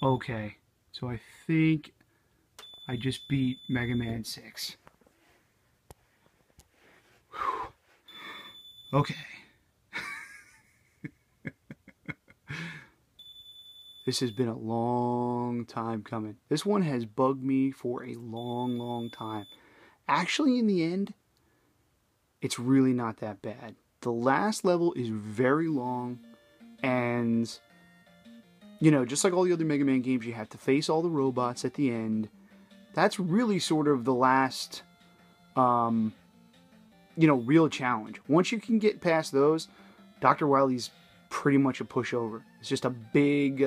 Okay, so I think I just beat Mega Man 6. Okay. This has been a long time coming. This one has bugged me for a long, long time. Actually, in the end, it's really not that bad. The last level is very long, and, you know, just like all the other Mega Man games, you have to face all the robots at the end. That's really sort of the last, real challenge. Once you can get past those, Dr. Wily's pretty much a pushover. It's just a big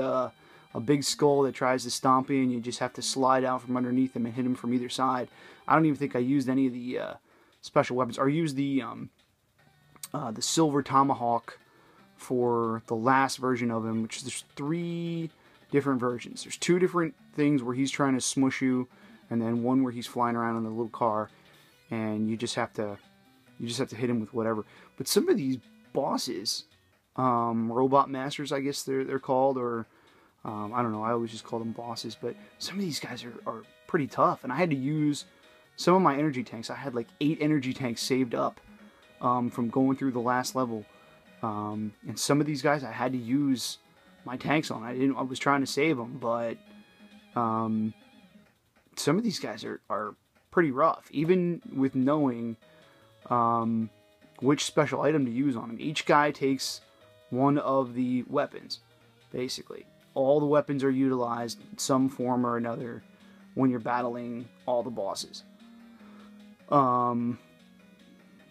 skull that tries to stomp you, and you just have to slide out from underneath him and hit him from either side. I don't even think I used any of the special weapons. Or used the silver tomahawk for the last version of him, which there's 3 different versions. There's 2 different things where he's trying to smush you, and then one where he's flying around in a little car, and you just have to hit him with whatever. But some of these bosses, robot masters, I guess they're called, or I don't know. I always just call them bosses, but some of these guys are pretty tough, and I had to use some of my energy tanks. I had like 8 energy tanks saved up from going through the last level, and some of these guys I had to use my tanks on. I was trying to save them, but some of these guys are pretty rough, even with knowing which special item to use on them. Each guy takes one of the weapons, basically. All the weapons are utilized in some form or another when you're battling all the bosses.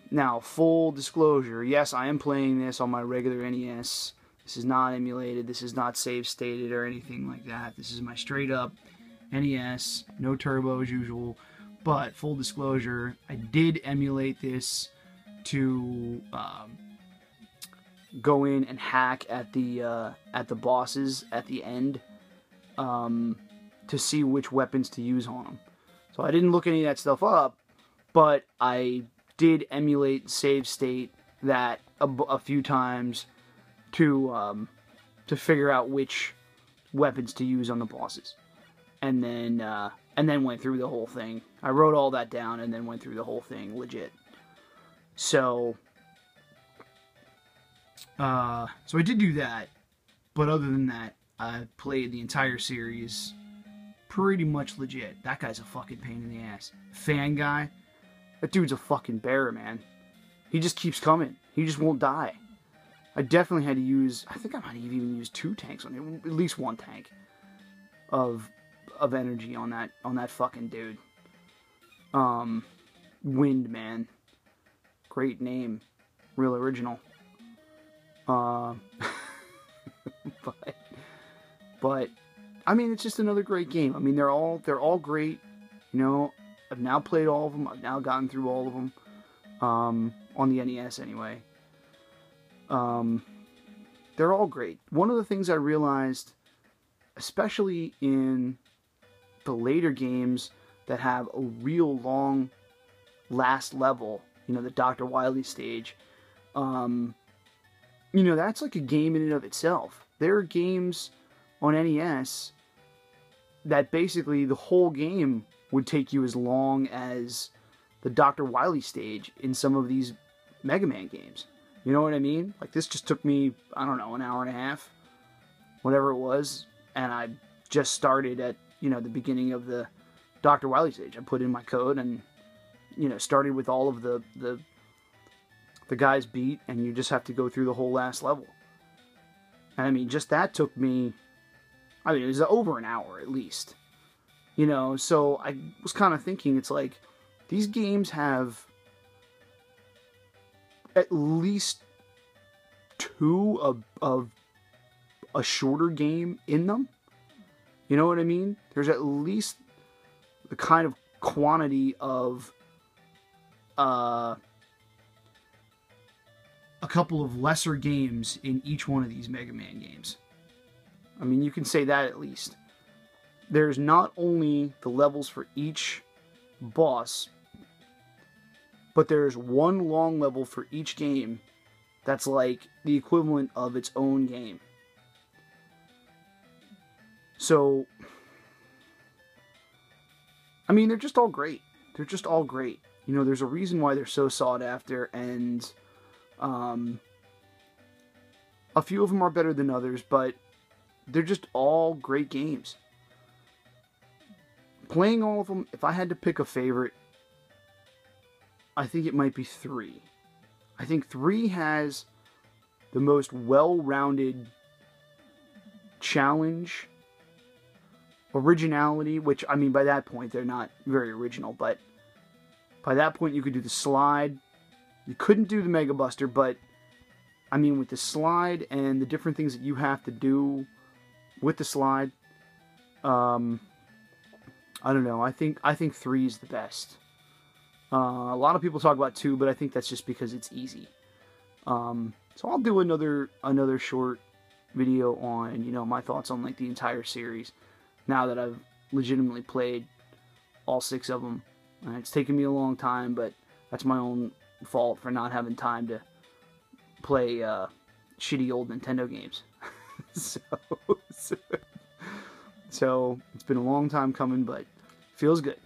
Now, full disclosure, yes, I am playing this on my regular NES. This is not emulated, this is not save stated or anything like that. This is my straight up NES, no turbo as usual. But full disclosure, I did emulate this to go in and hack at the bosses at the end to see which weapons to use on them. So I didn't look any of that stuff up, but I did emulate save state that a few times to figure out which weapons to use on the bosses, and then went through the whole thing. I wrote all that down and then went through the whole thing legit. So I did do that, but other than that, I played the entire series pretty much legit. That guy's a fucking pain in the ass. Fan guy, that dude's a fucking bear, man. He just keeps coming. He just won't die. I definitely had to use, I think I might have even used 2 tanks on him, at least 1 tank of energy on that fucking dude. Windman. Great name. Real original. But I mean, it's just another great game. I mean, they're all great. You know, I've now played all of them. I've now gotten through all of them. On the NES anyway. They're all great. One of the things I realized, especially in the later games that have a real long last level, you know, the Dr. Wily stage, you know, that's like a game in and of itself. There are games on NES that basically the whole game would take you as long as the Dr. Wily stage in some of these Mega Man games. You know what I mean? Like, this just took me, I don't know, an hour and a half, whatever it was, and I just started at, you know, the beginning of the Dr. Wily stage. I put in my code and, you know, started with all of the guys beat, and you just have to go through the whole last level. And I mean, just that took me, I mean, it was over an hour at least. You know, so I was kind of thinking, it's like, these games have at least 2 of a shorter game in them. You know what I mean? There's at least the kind of quantity of a couple of lesser games in each one of these Mega Man games. I mean, you can say that at least. There's not only the levels for each boss, but there's one long level for each game that's like the equivalent of its own game. So, I mean, they're just all great. They're just all great. You know, there's a reason why they're so sought after, and a few of them are better than others, but they're just all great games. Playing all of them, if I had to pick a favorite, I think it might be 3. I think 3 has the most well-rounded challenge, originality, which, I mean, by that point, they're not very original, but by that point, you could do the slide. You couldn't do the Mega Buster, but, I mean, with the slide and the different things that you have to do with the slide, I don't know. I think 3 is the best. A lot of people talk about 2, but I think that's just because it's easy. So I'll do another short video on, you know, my thoughts on like the entire series now that I've legitimately played all 6 of them. It's taken me a long time, but that's my own fault for not having time to play shitty old Nintendo games. So it's been a long time coming, but feels good.